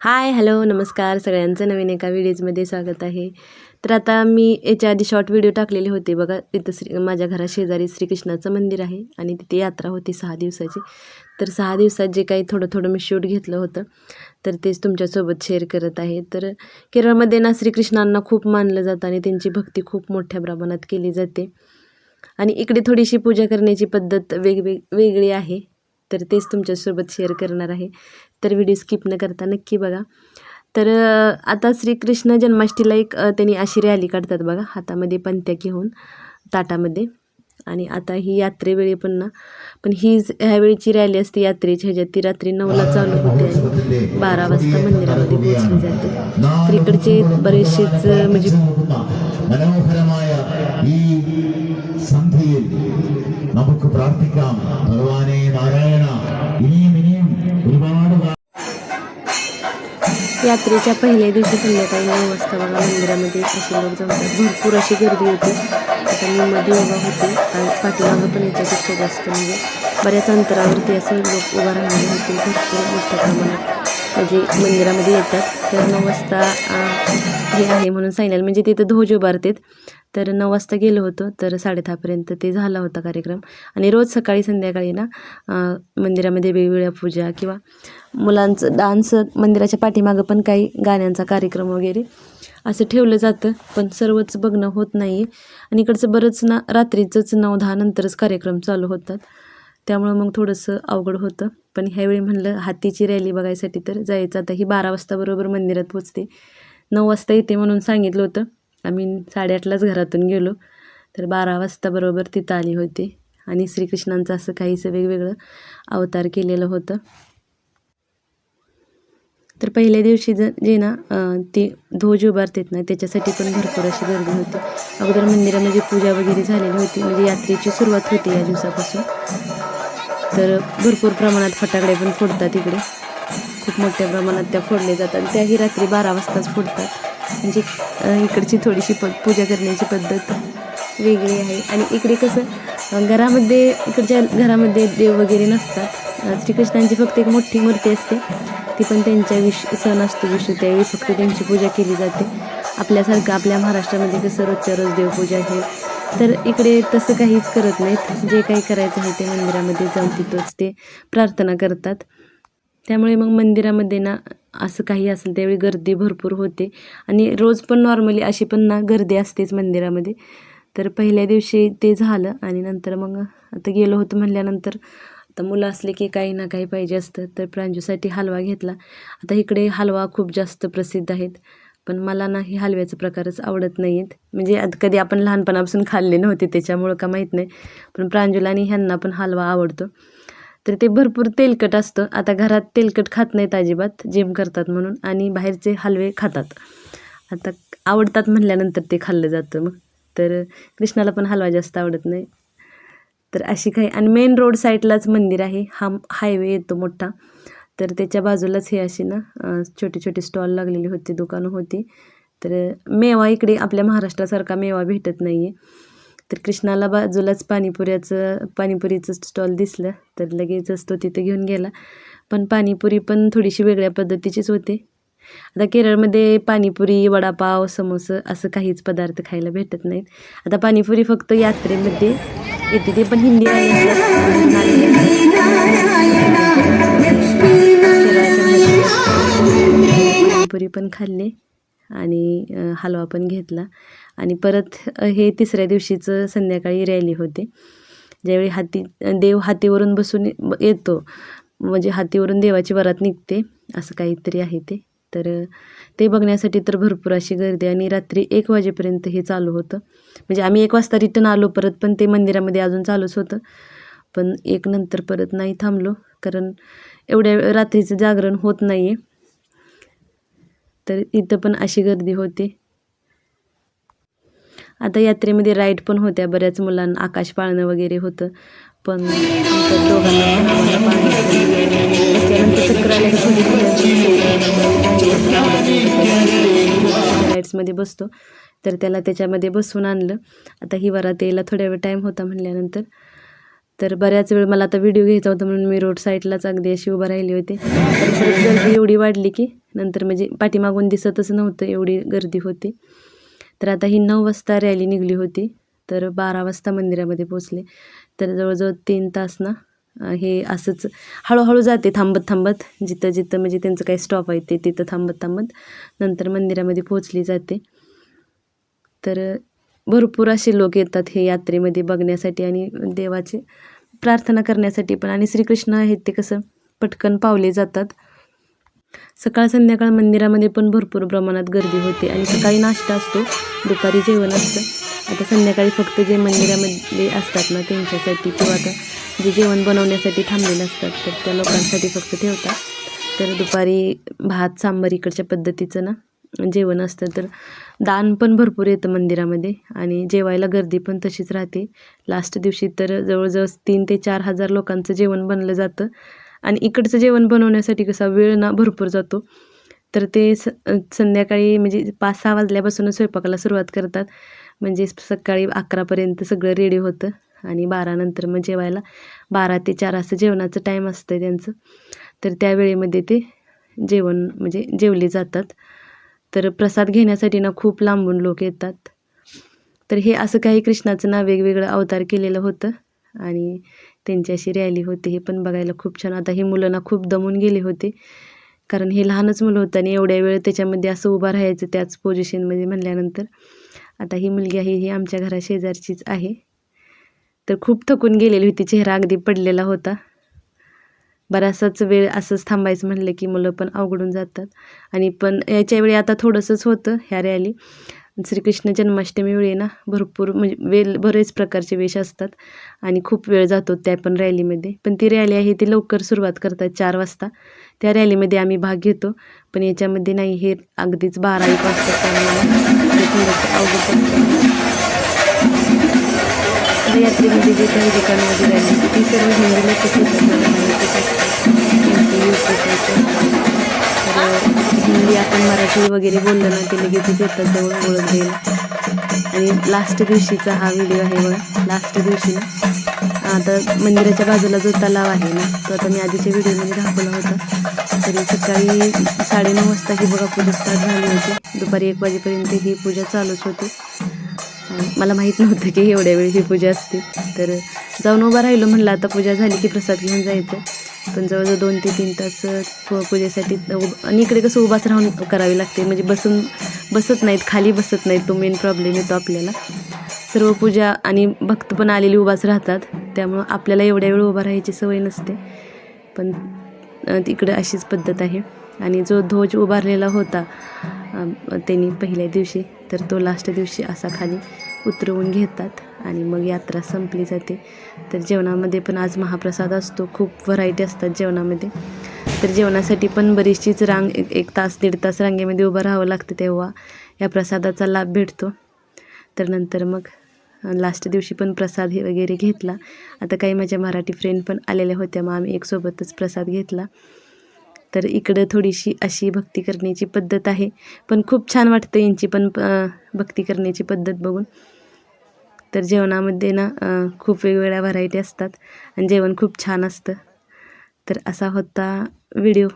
Hi hello नमस्कार सगळ्यांचं नवीन एका व्हिडिओजमध्ये स्वागत आहे. तर आता मी याच्या आधी शॉर्ट व्हिडिओ टाकलेले होते बघा. तिथं माझ्या घरा शेजारी श्रीकृष्णाचं मंदिर आहे आणि तिथे यात्रा होती 6 दिवसाची. तर 6 दिवसात जे काही थोडं थोडं मी शूट घेतलं होतं तर तेच तुमच्यासोबत शेअर करत आहे. तर केरळमध्ये ना श्रीकृष्णांना खूप मानलं जातं आणि त्यांची भक्ती खूप मोठ्या प्रमाणात केली जाते आणि इकडे थोडीशी पूजा करण्याची पद्धत वेगळी आहे. तर तेच तुमच्यासोबत शेअर करणार आहे. तर व्हिडिओ स्किप न करता नक्की बघा. तर आता श्रीकृष्ण जन्माष्टमीला एक त्यांनी अशी रॅली काढतात बघा, हातामध्ये पंत्या घेऊन ताटामध्ये. आणि आता ही यात्रेवेळी पण ह्यावेळीची रॅली असते यात्रेची ह्याच्यात. ती रात्री 9ला चालू होते आणि 12 वाजता मंदिरामध्ये पोहोचली जाते. तर इकडचे बरेचसेच म्हणजे മനോഹരമായ ഈ സന്ധ്യയിൽ നമുക്ക് പ്രാർത്ഥിക്കാം. ഭഗവാനെ നാരായണ ഇനിയും ഒരുപാട് यात्रेच्या पहिल्या दिवशी संध्याकाळी 9 वाजता बघा मंदिरामध्ये असे लोक जमतात. भरपूर अशी गर्दी होती. आता मी मध्ये उभा होते आणि पाठीमागं पण याच्यापेक्षा जास्त म्हणजे बऱ्याच अंतरावरती असं लोक उभा राहिलेले होते. भरपूर मोठ्या प्रमाणात म्हणजे मंदिरामध्ये येतात. तर 9 वाजता हे आहे म्हणून सांगितलं, म्हणजे तिथं ध्वज उभारतात. तर 9 वाजता गेलो होतो तर 10:30पर्यंत ते झाला होता कार्यक्रम. आणि रोज सकाळी संध्याकाळी ना मंदिरामध्ये वेगवेगळ्या पूजा किंवा मुलांचं डान्स, मंदिराच्या पाठीमागं पण काही गाण्यांचा कार्यक्रम वगैरे असं ठेवलं जातं. पण सर्वच बघणं होत नाही आहे आणि इकडचं बरंच ना रात्रीचंच 9-10 नंतरच कार्यक्रम चालू होतात. त्यामुळं मग थोडंसं अवघड होतं. पण ह्यावेळी म्हणलं हातीची रॅली बघायसाठी तर जायचं. आता ही 12 वाजता बरोबर मंदिरात पोचते. 9 वाजता येते म्हणून सांगितलं होतं. आम्ही 8:30लाच घरातून गेलो तर 12 वाजता बरोबर तिथं आली होती. आणि श्रीकृष्णांचं असं काहीसं वेगवेगळं अवतार केलेलं होतं. तर पहिल्या दिवशी जे ना ते ध्वज उभारतात ना त्याच्यासाठी पण भरपूर अशी गर्दी होती. अगोदर मंदिरामध्ये पूजा वगैरे झालेली होती, म्हणजे यात्रेची सुरुवात होती या दिवसापासून. तर भरपूर प्रमाणात फटाकडे पण फोडतात इकडे. खूप मोठ्या प्रमाणात त्या फोडल्या जातात. त्याही रात्री 12 वाजताच फोडतात. म्हणजे इकडची थोडीशी पूजा करण्याची पद्धत वेगळी आहे. आणि इकडे कसं इकडच्या घरामध्ये देव वगैरे नसतात. श्रीकृष्णांची फक्त एक मोठी मूर्ती असते, ती पण त्यांच्या सण असतो विषू त्यावेळी फक्त त्यांची पूजा केली जाते. आपल्यासारखं आपल्या महाराष्ट्रामध्ये कसं रोजच्या रोज देवपूजा आहे, तर इकडे तसं काहीच करत नाहीत. जे काही करायचं आहे ते मंदिरामध्ये जाऊन तिथंच ते प्रार्थना करतात. त्यामुळे मग मंदिरामध्ये ना असं काही असेल त्यावेळी गर्दी भरपूर होते आणि रोज पण नॉर्मली अशी पण ना गर्दी असतेच मंदिरामध्ये. तर पहिल्या दिवशी ते झालं आणि नंतर मग आता गेलो होतो म्हणल्यानंतर आता मुलं असले की काही ना काही पाहिजे असतं. तर प्रांजूसाठी हलवा घेतला. आता इकडे हलवा खूप जास्त प्रसिद्ध आहेत, पण मला ना हे हलव्याचे प्रकारच आवडत नाही आहेत. म्हणजे आता कधी आपण लहानपणापासून खाल्ले नव्हते त्याच्यामुळं का माहीत नाही, पण प्रांजूला आणि ह्यांना पण हलवा आवडतो. तर ते भरपूर तेलकट असतं. आता घरात तेलकट खात नाहीत अजिबात, जिम करतात म्हणून, आणि बाहेरचे हलवे खातात. आता आवडतात म्हणल्यानंतर ते खाल्लं जातं मग. तर कृष्णाला पण हलवा जास्त आवडत नाही. तर अशी काही, आणि मेन रोड साईडलाच मंदिर आहे. हा हायवे येतो मोठा. तर त्याच्या बाजूलाच हे अशी ना छोटे छोटे स्टॉल लागलेली होती, दुकानं होती. तर मेवा इकडे आपल्या महाराष्ट्रासारखा मेवा भेटत नाही आहे. तर कृष्णाला बाजूलाच पाणीपुरीचं स्टॉल दिसलं तर लगेचच तो तिथे घेऊन गेला. पण पाणीपुरी पण थोडीशी वेगळ्या पद्धतीचीच होती. आता केरळमध्ये पाणीपुरी, वडापाव, समोसा असं काहीच पदार्थ खायला भेटत नाहीत. आता पाणीपुरी फक्त यात्रेमध्ये येते, ते पण हिंदी पाणीपुरी पण खाल्ली आणि हलवा पण घेतला. आणि परत हे तिसऱ्या दिवशीचं संध्याकाळी रॅली होते, ज्यावेळी देव हातीवरून बसून येतो, म्हणजे हातीवरून देवाची वरात निघते, असं काहीतरी आहे ते. तर ते बघण्यासाठी तर भरपूर अशी गर्दी, आणि रात्री 1 वाजेपर्यंत हे चालू होतं. म्हणजे आम्ही 1 वाजता रिटर्न आलो परत, पण ते मंदिरामध्ये अजून चालूच होतं. पण 1 नंतर परत नाही थांबलो, कारण एवढ्या रात्रीचं जागरण होत नाही आहे. तर इथं पण अशी गर्दी होती. आता यात्रेमध्ये राईड पण होत्या बऱ्याच मुलांना, आकाश पाळणं वगैरे होतं. पण आमच्या दोघांना राईड्समध्ये बसतो, तर त्याला त्याच्यामध्ये बसवून आणलं. आता ही वरात यायला थोड्या वेळ टाईम होता म्हणल्यानंतर तर बऱ्याच वेळ मला आता व्हिडिओ घ्यायचा होता म्हणून मी रोड साईडलाच अगदी अशी उभं राहिली होते. तर परत गर्दी एवढी वाढली की नंतर म्हणजे पाठीमागून दिसतच नव्हतं, एवढी गर्दी होती. तर आता ही 9 वाजता रॅली निघली होती, तर 12 वाजता मंदिरामध्ये पोचले. तर जवळजवळ 3 तास ना हे असंच हळूहळू जाते, थांबत जिथं जिथं म्हणजे त्यांचं काही स्टॉप आहे ते तिथं थांबत नंतर मंदिरामध्ये पोचली जाते. तर भरपूर असे लोक येतात हे यात्रेमध्ये बघण्यासाठी आणि देवाची प्रार्थना करण्यासाठी पण. आणि श्रीकृष्ण आहेत ते कसं पटकन पावले जातात. सकाळ संध्याकाळ मंदिरामध्ये पण भरपूर प्रमाणात गर्दी होते आणि सकाळी नाश्ता असतो, दुपारी जेवण असतं. आता संध्याकाळी फक्त जे मंदिरामध्ये असतात ना त्यांच्यासाठी किंवा आता जे जेवण बनवण्यासाठी थांबलेले असतात तर त्या लोकांसाठी फक्त ठेवतात. तर दुपारी भात सांबार इकडच्या पद्धतीचं ना जेवण असतं. तर दान पण भरपूर येतं मंदिरामध्ये आणि जेवायला गर्दी पण तशीच राहते. लास्ट दिवशी तर जवळजवळ 3,000 ते 4,000 लोकांचं जेवण बनलं जातं आणि इकडचं जेवण बनवण्यासाठी कसा वेळ ना भरपूर जातो. तर ते संध्याकाळी म्हणजे 5-6 वाजल्यापासूनच स्वयंपाकाला सुरुवात करतात. म्हणजे सकाळी 11पर्यंत सगळं रेडी होतं आणि 12 नंतर मग जेवायला 12 ते 4 असं जेवणाचं टाईम असतं त्यांचं. तर त्या वेळेमध्ये ते जेवण म्हणजे जेवले जातात. तर प्रसाद घेण्यासाठी ना खूप लांबून लोक येतात. तर हे असं काही कृष्णाचं ना वेगवेगळं अवतार केलेलं होतं आणि त्यांची अशी रॅली होती. हे पण बघायला खूप छान. आता ही मुलं ना खूप दमून गेली होती, कारण हे लहानच मुलं होतं आणि एवढ्या वेळ त्याच्यामध्ये असं उभं राहायचं त्याच पोझिशनमध्ये म्हणल्यानंतर. आता ही मुलगी आहे ही आमच्या घराशेजारचीच आहे. तर खूप थकून गेलेली होती, चेहरा अगदी पडलेला होता. बराचसाच वेळ असंच थांबायचं म्हणलं की मुलं पण अवघडून जातात. आणि पण याच्या वेळी आता थोडंसंच होतं ह्या रॅली. श्रीकृष्ण जन्माष्टमी वेळी ना भरपूर म्हणजे बरेच प्रकारचे वेश असतात आणि खूप वेळ जातो त्या पण रॅलीमध्ये. पण ती रॅली आहे ती लवकर सुरुवात करतात 4 वाजता. त्या रॅलीमध्ये आम्ही भाग घेतो. पण याच्यामध्ये नाही, हे अगदीच 12-1 वाजता त्यामुळे ते थोडंसं अवघड पडतं. तर यात्रेमध्ये जे काही दुकानामध्ये राहिली ती सर्व हिंदी लोकच येतात, मला माहितीच असतं. तर हिंदी आपण मराठी वगैरे बोललं ना ते लगेचच येतात जवळ ओळख द्यायला. आणि लास्ट दिवशीचा हा व्हिडिओ आहे बघा. लास्ट दिवशी ना आता मंदिराच्या बाजूला जो तलाव आहे ना तो आता मी आधीच्या व्हिडिओमध्ये दाखवला होता. तरी सकाळी 9:30 वाजता ही बघा पूजा स्टार्ट झाली होती. दुपारी 1 वाजेपर्यंत ही पूजा चालूच होती. मला माहीत नव्हतं की एवढ्या वेळ ही पूजा असते. तर जाऊन उभा राहिलो, म्हणलं आता पूजा झाली की प्रसाद घेऊन जायचं. पण जवळजवळ 2 ते 3 तास पूजेसाठी आणि इकडे कसं उभाच राहून करावी लागते, म्हणजे बसत नाहीत, खाली बसत नाहीत. तो मेन प्रॉब्लेम येतो आपल्याला. सर्व पूजा आणि भक्त पण आलेली उभाच राहतात, त्यामुळं आपल्याला एवढ्या वेळ उभा राहायची सवय नसते. पण तिकडं अशीच पद्धत आहे. आणि जो ध्वज उभारलेला होता त्यांनी पहिल्या दिवशी, तर तो लास्ट दिवशी असा खाली उतरवून घेतात आणि मग यात्रा संपली जाते. तर जेवणामध्ये पण आज महाप्रसाद असतो, खूप व्हरायटी असतात जेवणामध्ये. तर जेवणासाठी पण बरीचशीच रांग, 1 तास 1.5 तास रांगेमध्ये उभं राहावं लागतं, तेव्हा या प्रसादाचा लाभ भेटतो. तर नंतर मग लास्ट दिवशी पण प्रसाद हे वगैरे घेतला. आता काही माझ्या मराठी फ्रेंड पण आलेल्या होत्या, मग आम्ही एकसोबतच प्रसाद घेतला. तर इकडं थोडीशी अशी भक्ती करण्याची पद्धत आहे, पण खूप छान वाटतं यांची पण भक्ती करण्याची पद्धत बघून. तर जेवणामध्ये ना खूप वेगवेगळ्या व्हरायटी असतात आणि जेवण खूप छान असतं. तर असा होता व्हिडिओ.